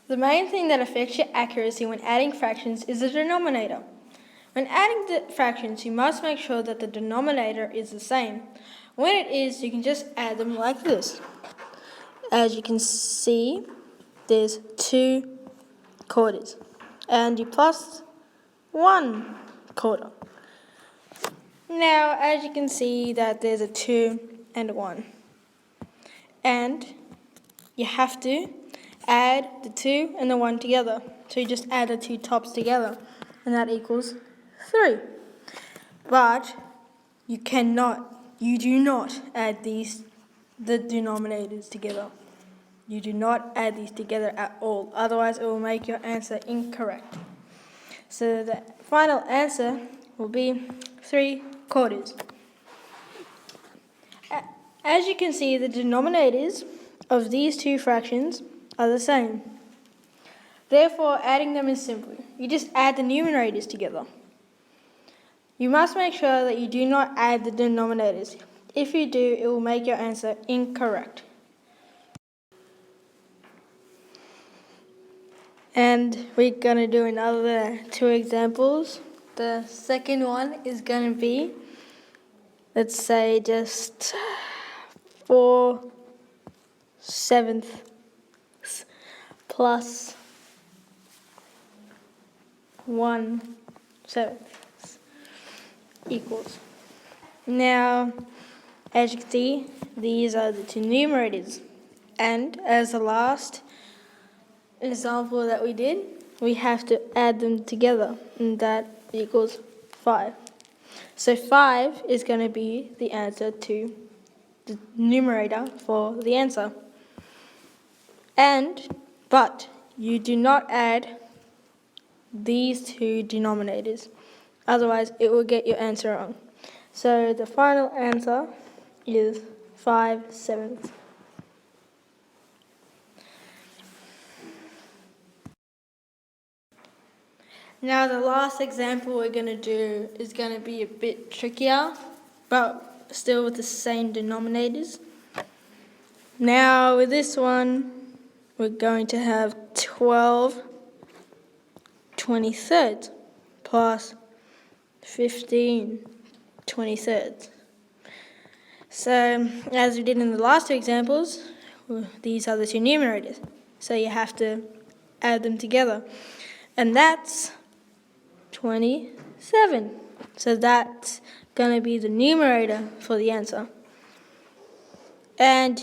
The main thing that affects your accuracy when adding fractions is the denominator. When adding the fractions, you must make sure that the denominator is the same. When it is, you can just add them like this. As you can see, there's 2 quarters, and you plus 1 quarter. Now, as you can see that there's a 2 and a 1. And you have to add the 2 and the 1 together. So you just add the 2 tops together, and that equals 3. But you do not add the denominators together. You do not add these together at all, otherwise it will make your answer incorrect. So the final answer will be 3 quarters. As you can see, the denominators of these 2 fractions are the same. Therefore, adding them is simple. You just add the numerators together. You must make sure that you do not add the denominators. If you do, it will make your answer incorrect. And we're going to do another 2 examples. The second one is going to be, let's say, just 4/7 plus 1/7 equals. Now, as you can see, these are the 2 numerators. And as the last example that we did, we have to add them together, and that equals 5. So 5 is going to be the answer to the numerator for the answer. But you do not add these 2 denominators, otherwise it will get your answer wrong. So the final answer is 5/7. Now the last example we're going to do is going to be a bit trickier, but still with the same denominators. Now with this one, we're going to have 12/23 plus 15/23. So as we did in the last 2 examples, these are the 2 numerators. So you have to add them together. And that's 27. So that's going to be the numerator for the answer. And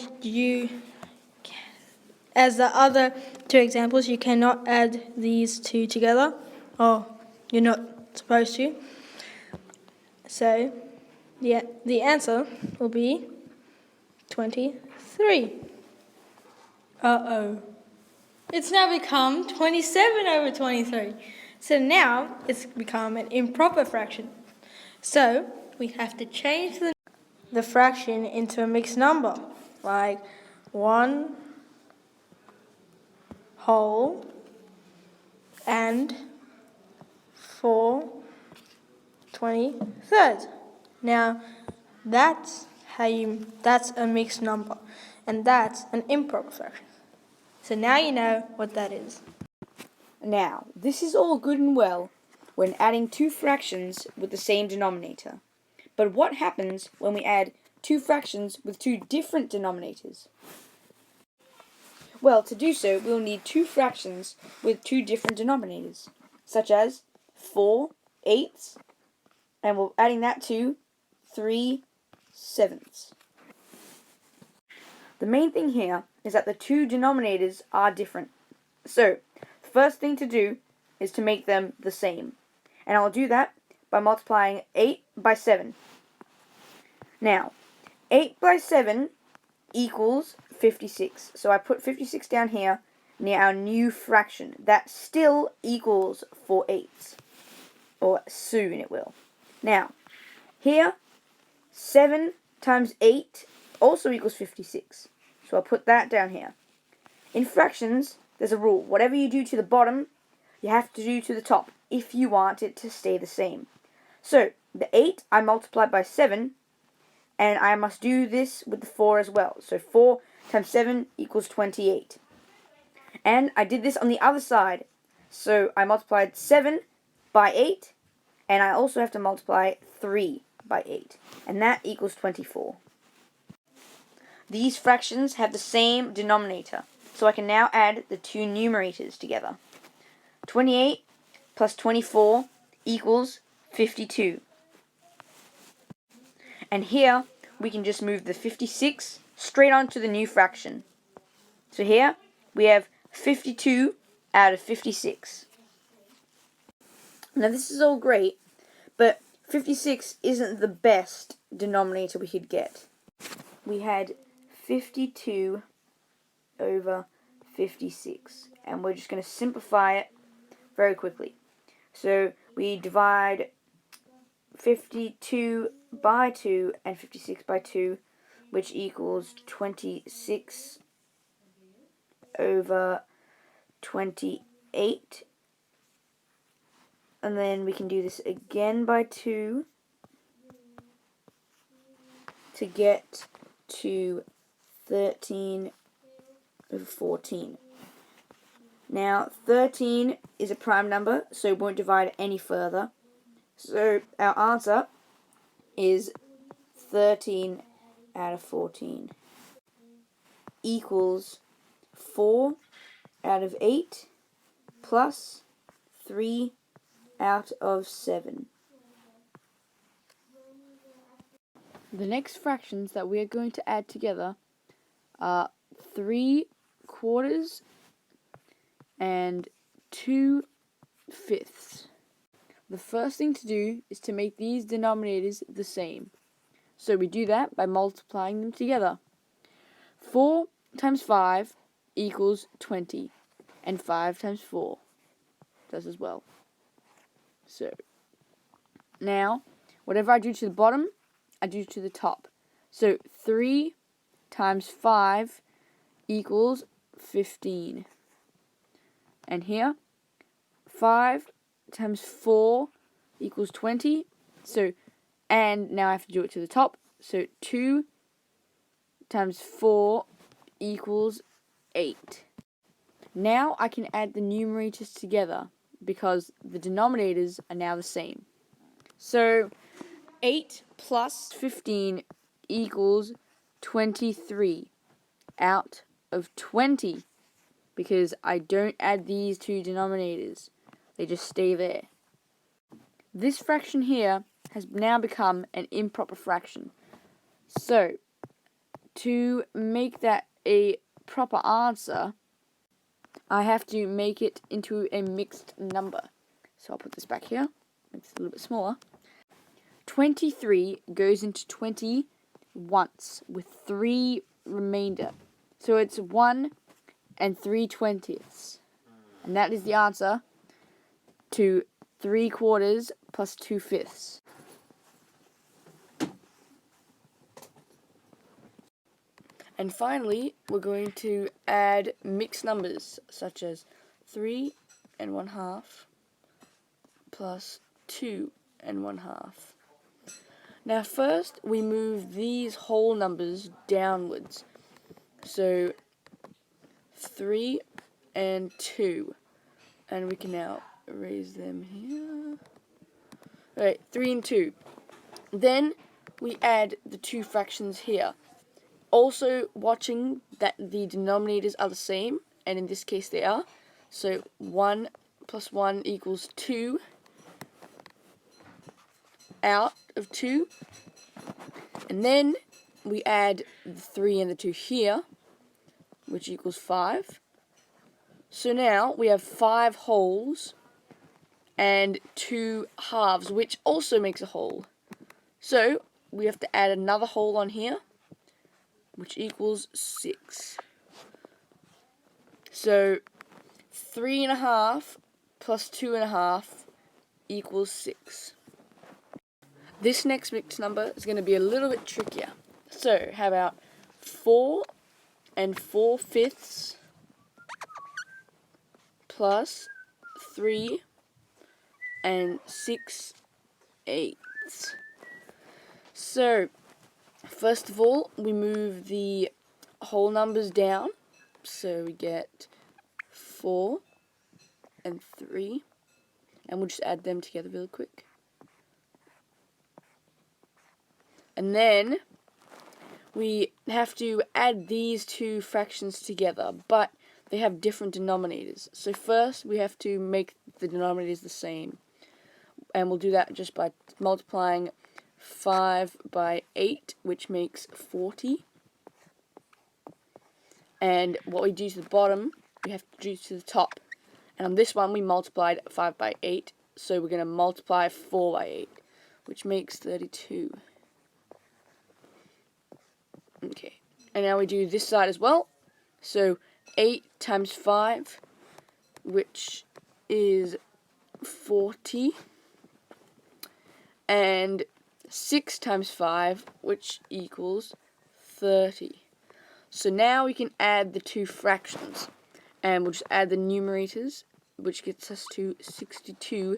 as the other 2 examples, you cannot add these 2 together. Or you're not supposed to. So the answer will be 23. Uh-oh. It's now become 27/23. So now it's become an improper fraction. So we have to change the fraction into a mixed number, like 1 whole and 4/23. Now that's a mixed number, and that's an improper fraction. So now you know what that is. Now, this is all good and well when adding 2 fractions with the same denominator. But what happens when we add 2 fractions with 2 different denominators? Well, to do so, we'll need 2 fractions with 2 different denominators, such as 4/8, and we're adding that to 3/7. The main thing here is that the 2 denominators are different. So, the first thing to do is to make them the same. And I'll do that by multiplying 8 by 7. Now, 8 by 7 equals 56. So I put 56 down here near our new fraction. That still equals 4/8. Or soon it will. Now, here, 7 times 8 also equals 56. So I'll put that down here. In fractions, there's a rule. Whatever you do to the bottom, you have to do to the top if you want it to stay the same. So, the 8 I multiplied by 7, and I must do this with the 4 as well. So 4 times 7 equals 28. And I did this on the other side. So I multiplied 7 by 8, and I also have to multiply 3 by 8. And that equals 24. These fractions have the same denominator, so I can now add the two numerators together. 28 plus 24 equals 52. And here, we can just move the 56 straight onto the new fraction. So here, we have 52 out of 56. Now this is all great, but 56 isn't the best denominator we could get. We had 52 over 56, and we're just going to simplify it very quickly. So we divide 52 by 2 and 56 by 2, which equals 26 over 28. And then we can do this again by 2 to get to 13 over 14. Now, 13 is a prime number, so it won't divide any further. So our answer is 13 out of 14 equals 4 out of 8 plus 3 out of 7. The next fractions that we are going to add together are 3/4 and 2/5. The first thing to do is to make these denominators the same. So we do that by multiplying them together. 4 times 5 equals 20, and 5 times 4 does as well. So now, whatever I do to the bottom, I do to the top. So 3 times 5 equals 15. And here, 5 times 4 equals 20. So, and now I have to do it to the top. So 2 times 4 equals 8. Now I can add the numerators together because the denominators are now the same. So 8 plus 15 equals 23 out of 20, because I don't add these two denominators. They just stay there. This fraction here has now become an improper fraction. So, to make that a proper answer, I have to make it into a mixed number. So I'll put this back here, make it a little bit smaller. 23 goes into 20 once, with 3 remainder. So it's 1 and 3/20. And that is the answer to 3/4 plus 2/5. And finally, we're going to add mixed numbers, such as 3 and 1/2 plus 2 and 1/2. Now first, we move these whole numbers downwards. So 3 and 2. And we can now erase them here. Alright, 3 and 2. Then we add the two fractions here. Also watching that the denominators are the same, and in this case they are. So 1 plus 1 equals 2 out of 2. And then we add the 3 and the 2 here, which equals 5. So now we have 5 wholes and 2 halves, which also makes a whole. So we have to add another whole on here, which equals 6. So 3.5 plus 2.5 equals 6. This next mixed number is going to be a little bit trickier. So how about 4 and 4/5 plus 3 and 6/8. So first of all, we move the whole numbers down. So we get 4 and 3. And we'll just add them together really quick. And then we have to add these two fractions together, but they have different denominators. So first we have to make the denominators the same. And we'll do that just by multiplying 5 by 8, which makes 40. And what we do to the bottom, we have to do to the top. And on this one, we multiplied 5 by 8, so we're going to multiply 4 by 8, which makes 32. Okay, and now we do this side as well. So 8 times 5, which is 40, and 6 times 5, which equals 30. So now we can add the two fractions, and we'll just add the numerators, which gets us to 62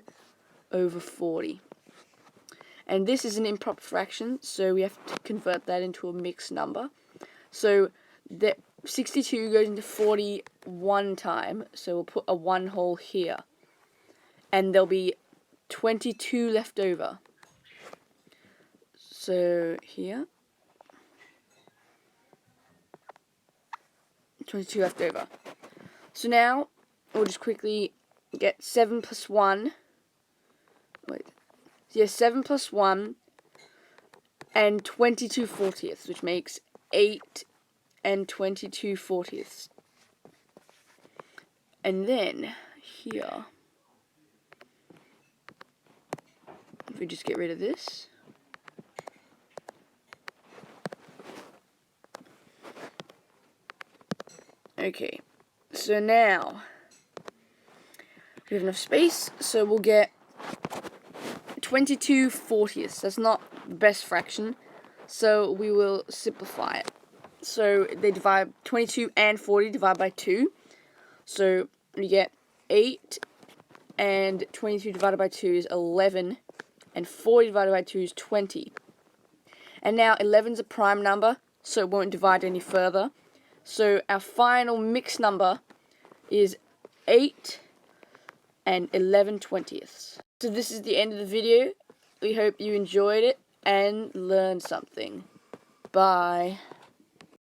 over 40. And this is an improper fraction, so we have to convert that into a mixed number. So the 62 goes into 40 one time, so we'll put a 1 hole here. And there'll be 22 left over. So here, 22 left over. So now, we'll just quickly get 7 plus 1. Wait. So yeah, 7 plus 1 and 22 40ths, which makes 8 and 22 40ths. And then, here, if we just get rid of this, okay, so now we have enough space, so we'll get 22 40ths. That's not the best fraction, so we will simplify it. So they divide 22 and 40 divide by 2, so you get 8 and 22 divided by 2 is 11, and 40 divided by 2 is 20. And now 11 is a prime number, so it won't divide any further. So our final mixed number is 8 and 11 20ths. So this is the end of the video. We hope you enjoyed it and learned something. Bye.